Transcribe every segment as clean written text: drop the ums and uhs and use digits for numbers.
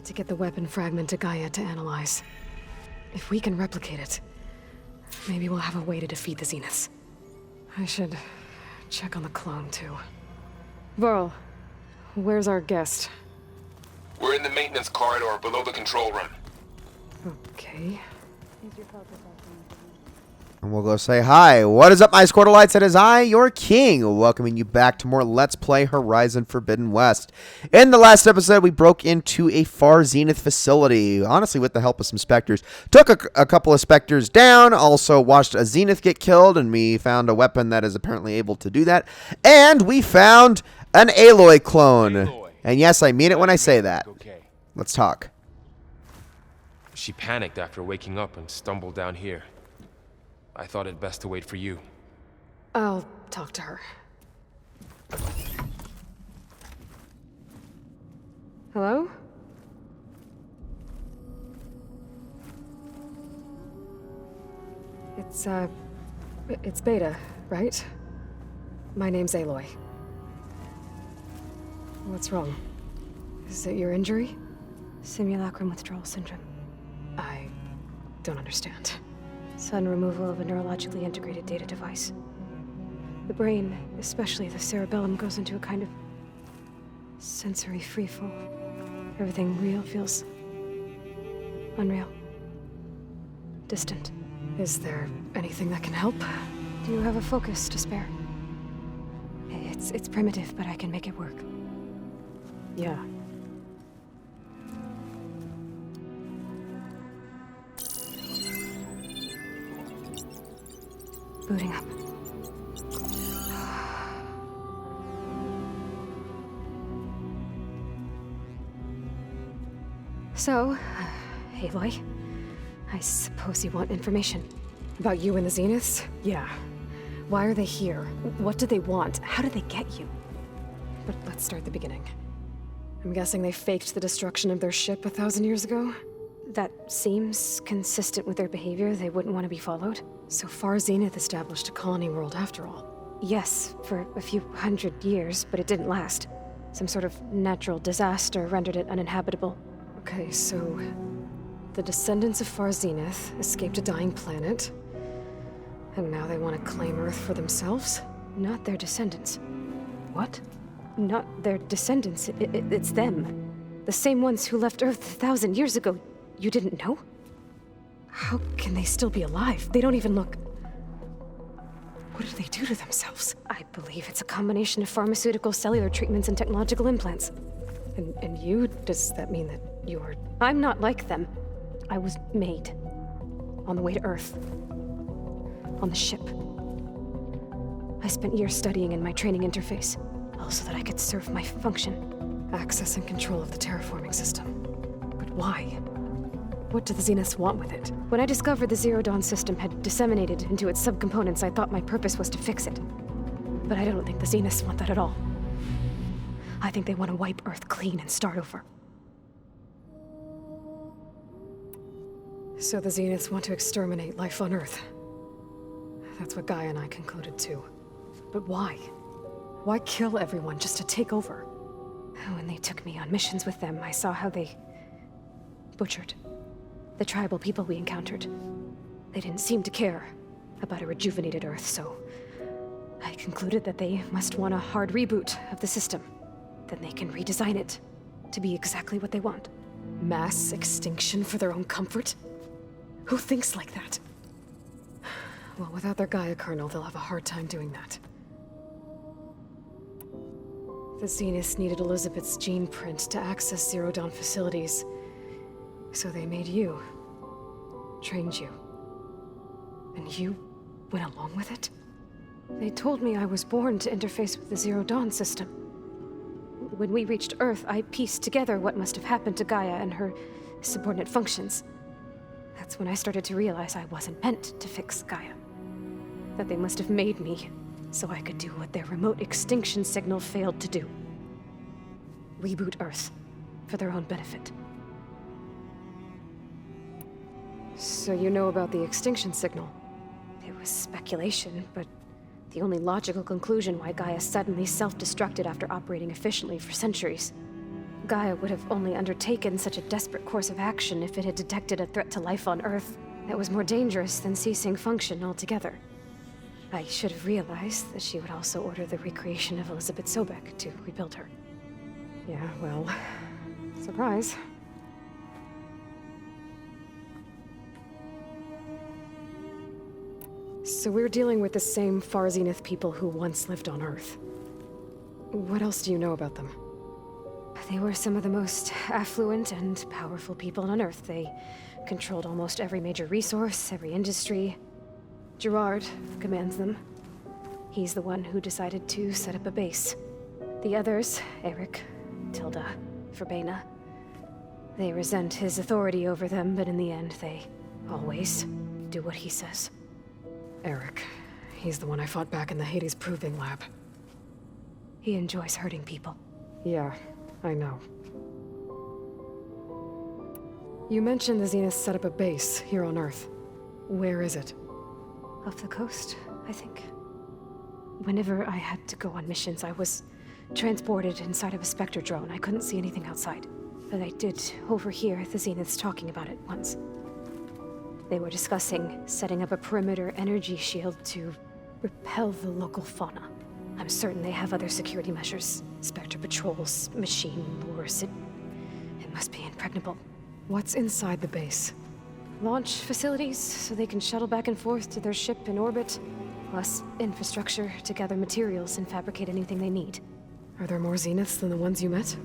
to get the weapon fragment to Gaia to analyze. If we can replicate it, maybe we'll have a way to defeat the Zeniths. I should check on the clone, too. Varl, where's our guest? We're in the maintenance corridor below the control room. Okay. And we'll go say hi. What is up, my Squirtleites? It is I, your king, welcoming you back to more Let's Play Horizon Forbidden West. In the last episode, we broke into a Far Zenith facility, honestly with the help of some Spectres. Took a couple of Spectres down, also watched a Zenith get killed, and we found a weapon that is apparently able to do that. And we found an Aloy clone. Aloy. And yes, I mean it when I say that. Okay. Let's talk. She panicked after waking up and stumbled down here. I thought it best to wait for you. I'll talk to her. Hello? It's Beta, right? My name's Aloy. What's wrong? Is it your injury? Simulacrum withdrawal syndrome. I don't understand. Sudden removal of a neurologically integrated data device. The brain, especially the cerebellum, goes into a kind of sensory freefall. Everything real feels unreal. Distant. Is there anything that can help? Do you have a focus to spare? It's primitive, but I can make it work. Yeah. Booting up. So, Aloy, I suppose you want information. About you and the Zeniths? Yeah. Why are they here? What do they want? How did they get you? But let's start at the beginning. I'm guessing they faked the destruction of their ship 1,000 years ago? That seems consistent with their behavior. They wouldn't want to be followed. So Far Zenith established a colony world after all. Yes, for a few hundred years, but it didn't last. Some sort of natural disaster rendered it uninhabitable. Okay, so the descendants of Far Zenith escaped a dying planet, and now they want to claim Earth for themselves? Not their descendants. What? Not their descendants. It's them. The same ones who left Earth 1,000 years ago. You didn't know? How can they still be alive? They don't even look... What did they do to themselves? I believe it's a combination of pharmaceutical, cellular treatments, and technological implants. And you? Does that mean that you're... I'm not like them. I was made. On the way to Earth. On the ship. I spent years studying in my training interface, all so that I could serve my function. Access and control of the terraforming system. But why? What do the Zeniths want with it? When I discovered the Zero Dawn system had disseminated into its subcomponents, I thought my purpose was to fix it. But I don't think the Zeniths want that at all. I think they want to wipe Earth clean and start over. So the Zeniths want to exterminate life on Earth. That's what Gaia and I concluded too. But why? Why kill everyone just to take over? When they took me on missions with them, I saw how they butchered the tribal people we encountered. They didn't seem to care about a rejuvenated Earth, so I concluded that they must want a hard reboot of the system. Then they can redesign it to be exactly what they want. Mass extinction for their own comfort? Who thinks like that? Well, without their Gaia kernel, they'll have a hard time doing that. The Zeniths needed Elizabeth's gene print to access Zero Dawn facilities. So they made you. Trained you. And you went along with it? They told me I was born to interface with the Zero Dawn system. When we reached Earth, I pieced together what must have happened to Gaia and her subordinate functions. That's when I started to realize I wasn't meant to fix Gaia. That they must have made me so I could do what their remote extinction signal failed to do. Reboot Earth for their own benefit. So you know about the extinction signal? It was speculation, but the only logical conclusion why Gaia suddenly self-destructed after operating efficiently for centuries. Gaia would have only undertaken such a desperate course of action if it had detected a threat to life on Earth that was more dangerous than ceasing function altogether. I should have realized that she would also order the recreation of Elizabeth Sobek to rebuild her. Yeah, well, surprise. So we're dealing with the same Far Zenith people who once lived on Earth. What else do you know about them? They were some of the most affluent and powerful people on Earth. They controlled almost every major resource, every industry. Gerard commands them. He's the one who decided to set up a base. The others, Eric, Tilda, Verbena, they resent his authority over them, but in the end, they always do what he says. Eric. He's the one I fought back in the Hades Proving Lab. He enjoys hurting people. Yeah, I know. You mentioned the Zeniths set up a base here on Earth. Where is it? Off the coast, I think. Whenever I had to go on missions, I was transported inside of a Spectre drone. I couldn't see anything outside. But I did overhear the Zeniths talking about it once. They were discussing setting up a perimeter energy shield to repel the local fauna. I'm certain they have other security measures. Spectre patrols, machine lures. It must be impregnable. What's inside the base? Launch facilities, so they can shuttle back and forth to their ship in orbit. Plus infrastructure to gather materials and fabricate anything they need. Are there more Zeniths than the ones you met?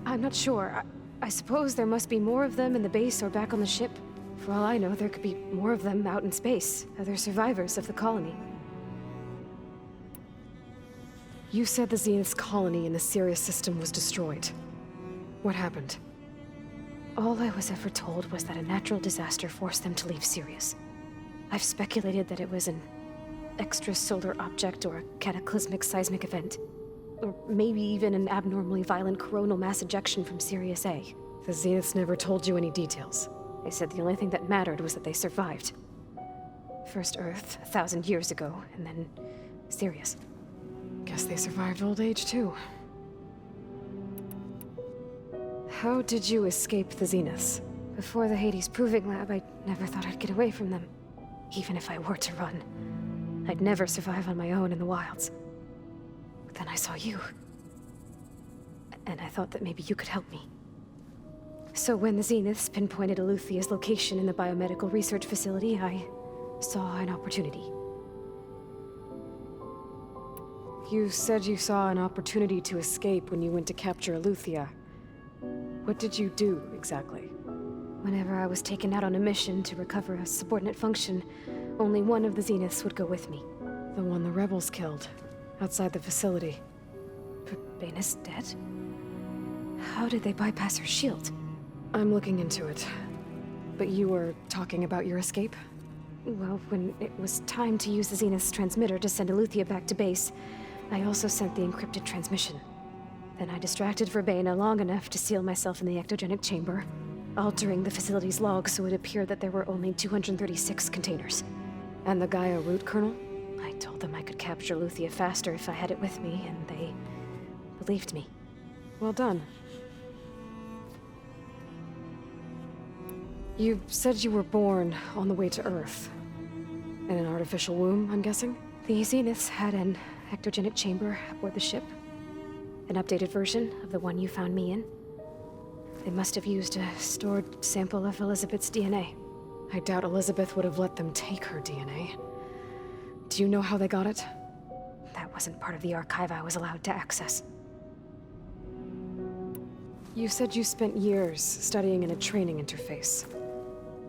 I'm not sure. I suppose there must be more of them in the base or back on the ship. For all I know, there could be more of them out in space, other survivors of the colony. You said the Zenith's colony in the Sirius system was destroyed. What happened? All I was ever told was that a natural disaster forced them to leave Sirius. I've speculated that it was an extrasolar object or a cataclysmic seismic event. Or maybe even an abnormally violent coronal mass ejection from Sirius A. The Zeniths never told you any details. They said the only thing that mattered was that they survived. First Earth, 1,000 years ago, and then Sirius. Guess they survived old age, too. How did you escape the Zeniths? Before the Hades Proving Lab, I never thought I'd get away from them. Even if I were to run. I'd never survive on my own in the wilds. But then I saw you. And I thought that maybe you could help me. So when the Zeniths pinpointed Eluthia's location in the biomedical research facility, I saw an opportunity. You said you saw an opportunity to escape when you went to capture Eluthia. What did you do, exactly? Whenever I was taken out on a mission to recover a subordinate function, only one of the Zeniths would go with me. The one the rebels killed, outside the facility. Bena's dead? How did they bypass her shield? I'm looking into it. But you were talking about your escape? Well, when it was time to use the Zenith's transmitter to send Eluthia back to base, I also sent the encrypted transmission. Then I distracted Verbena long enough to seal myself in the ectogenic chamber, altering the facility's log so it appeared that there were only 236 containers. And the Gaia root kernel? I told them I could capture Eluthia faster if I had it with me, and they believed me. Well done. You said you were born on the way to Earth. In an artificial womb, I'm guessing? The Zeniths had an ectogenic chamber aboard the ship. An updated version of the one you found me in. They must have used a stored sample of Elizabeth's DNA. I doubt Elizabeth would have let them take her DNA. Do you know how they got it? That wasn't part of the archive I was allowed to access. You said you spent years studying in a training interface.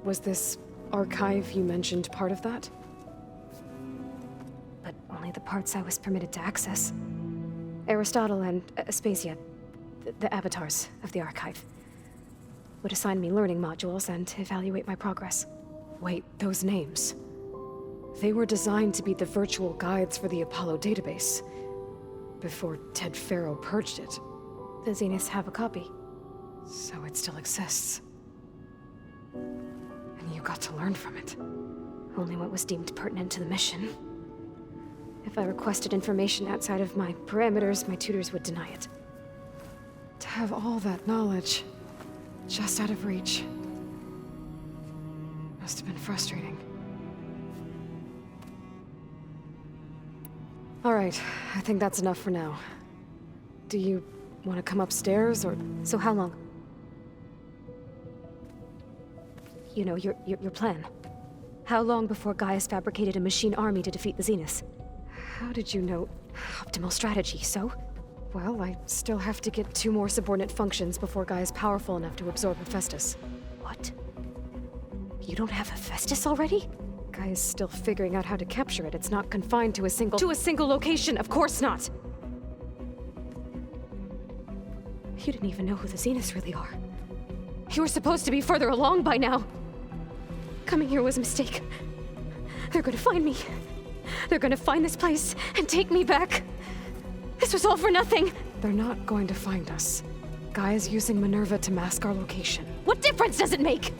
Was this archive you mentioned part of that? But only the parts I was permitted to access. Aristotle and Aspasia, the avatars of the archive, would assign me learning modules and evaluate my progress. Wait, those names. They were designed to be the virtual guides for the Apollo database, before Ted Faro purged it. The Zeniths have a copy. So it still exists. And you got to learn from it. Only what was deemed pertinent to the mission. If I requested information outside of my parameters, my tutors would deny it. To have all that knowledge just out of reach. Must have been frustrating. Alright, I think that's enough for now. Do you want to come upstairs, or...? So how long? You know, your plan. How long before Gaia's fabricated a machine army to defeat the Zeniths? How did you know? Optimal strategy, so? Well, I still have to get 2 more subordinate functions before Gaia's powerful enough to absorb Hephaestus. What? You don't have Hephaestus already? Gaia's still figuring out how to capture it. It's not confined to a single location, of course not! You didn't even know who the Zeniths really are. You were supposed to be further along by now! Coming here was a mistake. They're gonna find me. They're gonna find this place and take me back. This was all for nothing. They're not going to find us. Gaia's using Minerva to mask our location. What difference does it make?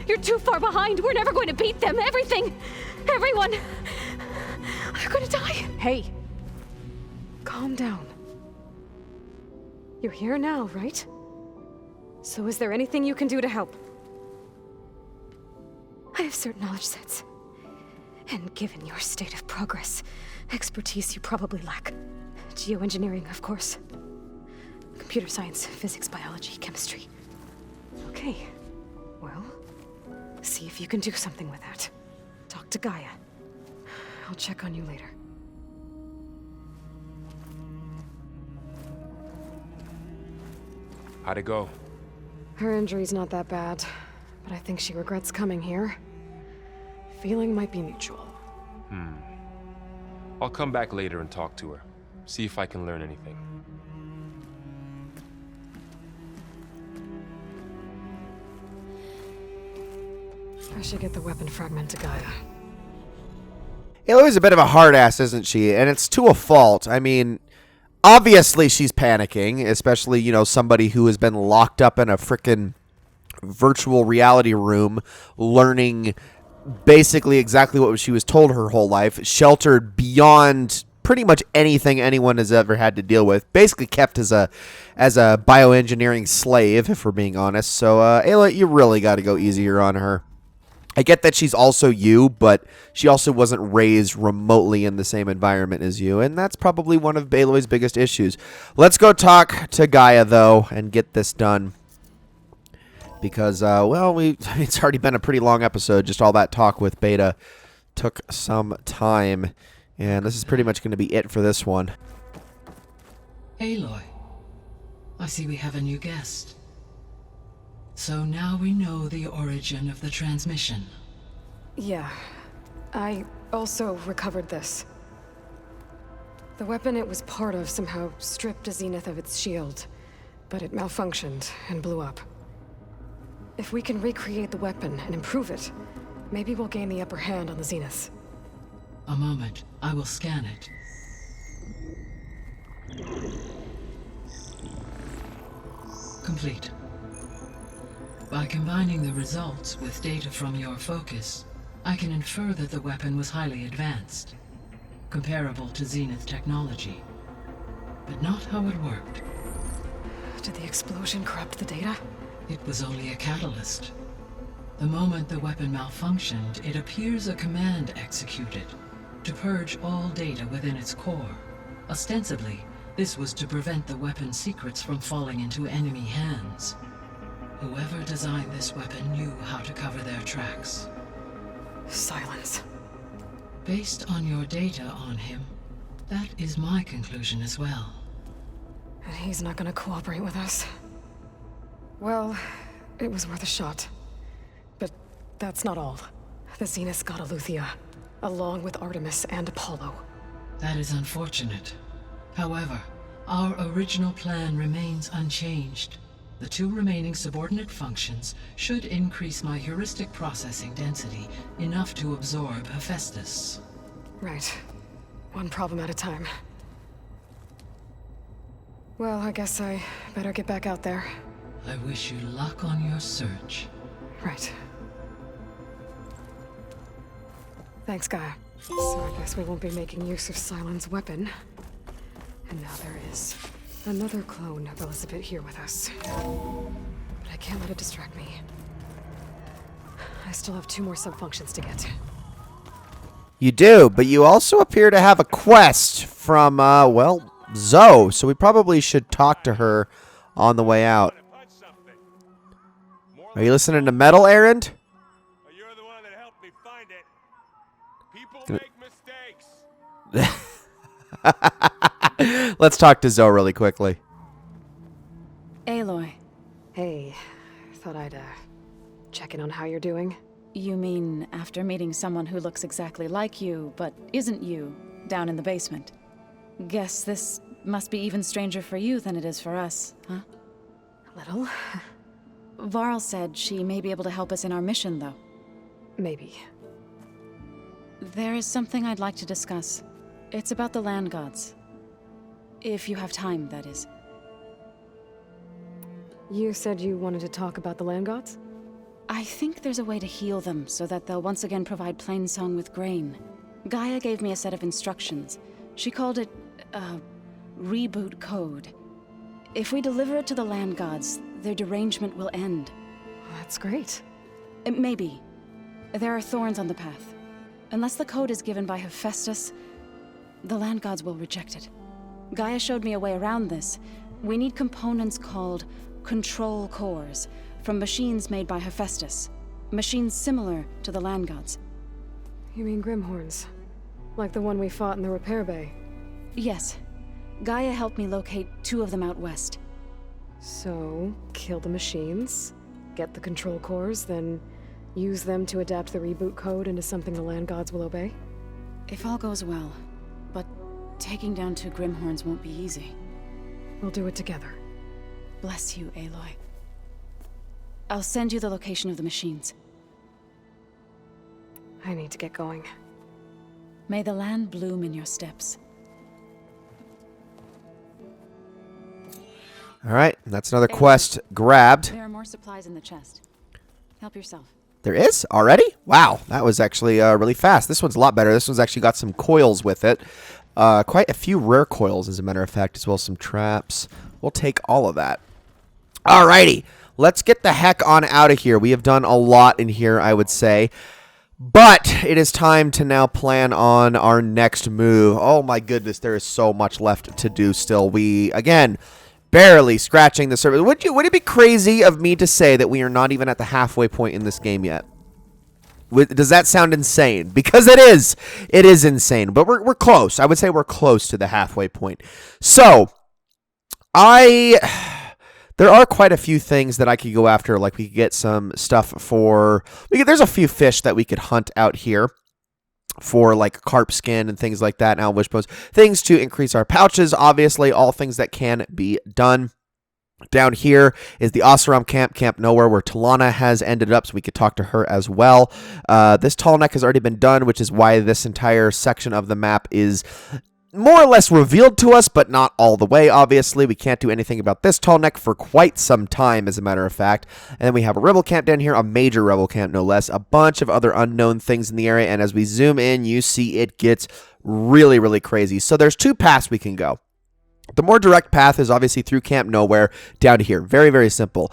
You're too far behind. We're never going to beat them. Everything. Everyone. They're gonna die. Hey. Calm down. You're here now, right? So is there anything you can do to help? I have certain knowledge sets. And given your state of progress, expertise you probably lack. Geoengineering, of course. Computer science, physics, biology, chemistry. Okay. Well, see if you can do something with that. Talk to Gaia. I'll check on you later. How'd it go? Her injury's not that bad, but I think she regrets coming here. Feeling might be mutual. I'll come back later and talk to her. See if I can learn anything. I should get the weapon fragment to Gaia. Aloy's a bit of a hard ass, isn't she? And it's to a fault. I mean, obviously she's panicking, especially, you know, somebody who has been locked up in a frickin' virtual reality room learning basically exactly what she was told her whole life, sheltered beyond pretty much anything anyone has ever had to deal with, basically kept as a bioengineering slave, if we're being honest. So, Aloy, you really got to go easier on her. I get that she's also you, but she also wasn't raised remotely in the same environment as you, and that's probably one of Aloy's biggest issues. Let's go talk to Gaia, though, and get this done. Because, well, it's already been a pretty long episode. Just all that talk with Beta took some time, and this is pretty much going to be it for this one. Aloy, I see we have a new guest. So now we know the origin of the transmission. Yeah. I also recovered this. The weapon it was part of somehow stripped a Zenith of its shield, but it malfunctioned and blew up. If we can recreate the weapon and improve it, maybe we'll gain the upper hand on the Zeniths. A moment, I will scan it. Complete. By combining the results with data from your focus, I can infer that the weapon was highly advanced, comparable to Zenith technology, but not how it worked. Did the explosion corrupt the data? It was only a catalyst. The moment the weapon malfunctioned, it appears a command executed to purge all data within its core. Ostensibly, this was to prevent the weapon's secrets from falling into enemy hands. Whoever designed this weapon knew how to cover their tracks. Silence. Based on your data on him, that is my conclusion as well. And he's not gonna cooperate with us. Well, it was worth a shot. But that's not all. The Zeniths got Aletheia, along with Artemis and Apollo. That is unfortunate. However, our original plan remains unchanged. The 2 remaining subordinate functions should increase my heuristic processing density enough to absorb Hephaestus. Right. One problem at a time. Well, I guess I better get back out there. I wish you luck on your search. Right. Thanks, Gaia. So I guess we won't be making use of Cylon's weapon. And now there is Another clone of Elizabeth here with us. But I can't let it distract me. I still have 2 more sub-functions to get. You do, but you also appear to have a quest from, well, Zoe, so we probably should talk to her on the way out. Are you listening to metal, Errand? You're the one that helped me find it. People make mistakes. Let's talk to Zoe really quickly. Aloy, Hey, thought I'd, check in on how you're doing. You mean after meeting someone who looks exactly like you, but isn't you, down in the basement? Guess this must be even stranger for you than it is for us, huh? A little. Varl said she may be able to help us in our mission, though. Maybe. There is something I'd like to discuss. It's about the land gods. If you have time, that is. You said you wanted to talk about the land gods? I think there's a way to heal them so that they'll once again provide Plainsong with grain. Gaia gave me a set of instructions. She called it, reboot code. If we deliver it to the land gods, their derangement will end. That's great. Maybe. There are thorns on the path. Unless the code is given by Hephaestus, the land gods will reject it. Gaia showed me a way around this. We need components called control cores, from machines made by Hephaestus. Machines similar to the land gods. You mean Grimhorns? Like the one we fought in the repair bay? Yes. Gaia helped me locate 2 of them out west. So, kill the machines, get the control cores, then use them to adapt the reboot code into something the land gods will obey? If all goes well. But taking down 2 Grimhorns won't be easy. We'll do it together. Bless you, Aloy. I'll send you the location of the machines. I need to get going. May the land bloom in your steps. All right, that's another quest grabbed. There are more supplies in the chest. Help yourself. There is? Already? Wow, that was actually really fast. This one's a lot better. This one's actually got some coils with it. Quite a few rare coils, as a matter of fact, as well as some traps. We'll take all of that. Alrighty, let's get the heck on out of here. We have done a lot in here, I would say. But it is time to now plan on our next move. Oh my goodness, there is so much left to do still. We, again, barely scratching the surface. Would it be crazy of me to say that we are not even at the halfway point in this game yet? Does that sound insane? Because it is. It is insane. But we're close. I would say we're close to the halfway point. So, there are quite a few things that I could go after. Like we could get some stuff for... there's a few fish that we could hunt out here for like carp skin and things like that. Now, wishbones. Things to increase our pouches. Obviously, all things that can be done. Down here is the Oseram camp, Camp Nowhere, where Talana has ended up, so we could talk to her as well. This tall neck has already been done, which is why this entire section of the map is more or less revealed to us, but not all the way, obviously. We can't do anything about this tall neck for quite some time, as a matter of fact. And then we have a rebel camp down here, a major rebel camp, no less. A bunch of other unknown things in the area, and as we zoom in, you see it gets really, really crazy. So there's 2 paths we can go. The more direct path is obviously through Camp Nowhere down to here. Very, very simple.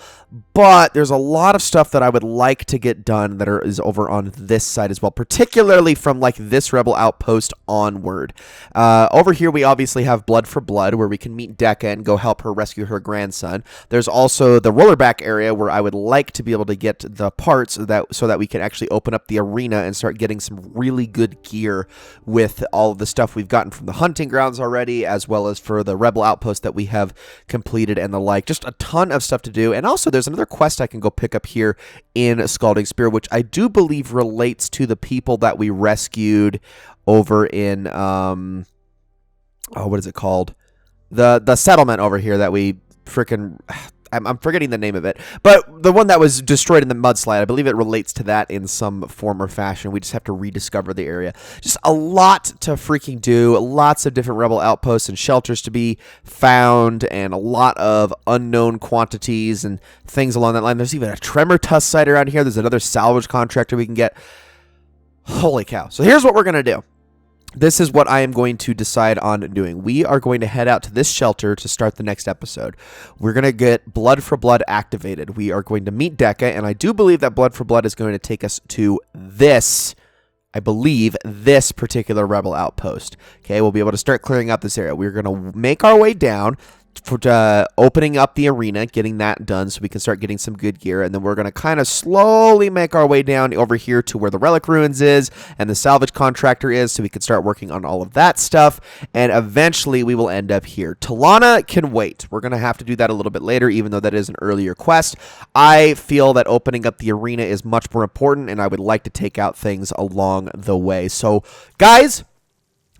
But there's a lot of stuff that I would like to get done that is over on this side as well, particularly from like this rebel outpost onward. Over here, we obviously have Blood for Blood, where we can meet Dekka and go help her rescue her grandson. There's also the rollerback area where I would like to be able to get the parts so that we can actually open up the arena and start getting some really good gear with all of the stuff we've gotten from the hunting grounds already, as well as for the rebel outpost that we have completed and the like. Just a ton of stuff to do. And also there's another quest I can go pick up here in Scalding Spear, which I do believe relates to the people that we rescued over in what is it called? The settlement over here that we freaking... I'm forgetting the name of it, but the one that was destroyed in the mudslide, I believe it relates to that in some form or fashion. We just have to rediscover the area. Just a lot to freaking do, lots of different rebel outposts and shelters to be found, and a lot of unknown quantities and things along that line. There's even a tremor tusk site around here. There's another salvage contractor we can get. Holy cow. So here's what we're going to do. this is what I am going to decide on doing. We are going to head out to this shelter to start the next episode. We're going to get Blood for Blood activated. We are going to meet Dekka, and I do believe that Blood for Blood is going to take us to this, I believe, this particular rebel outpost. Okay, we'll be able to start clearing out this area. We're going to make our way down for opening up the arena, getting that done so we can start getting some good gear, and then we're going to kind of slowly make our way down over here to where the Relic Ruins is and the salvage contractor is, so we can start working on all of that stuff, and eventually we will end up here. Talana can wait. We're going to have to do that a little bit later, even though that is an earlier quest. I feel that opening up the arena is much more important, and I would like to take out things along the way. So, guys,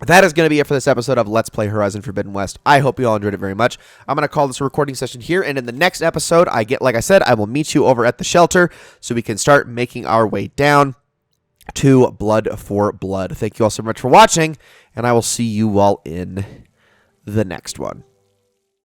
that is going to be it for this episode of Let's Play Horizon Forbidden West. I hope you all enjoyed it very much. I'm going to call this a recording session here, and in the next episode, like I said, I will meet you over at the shelter so we can start making our way down to Blood for Blood. Thank you all so much for watching, and I will see you all in the next one.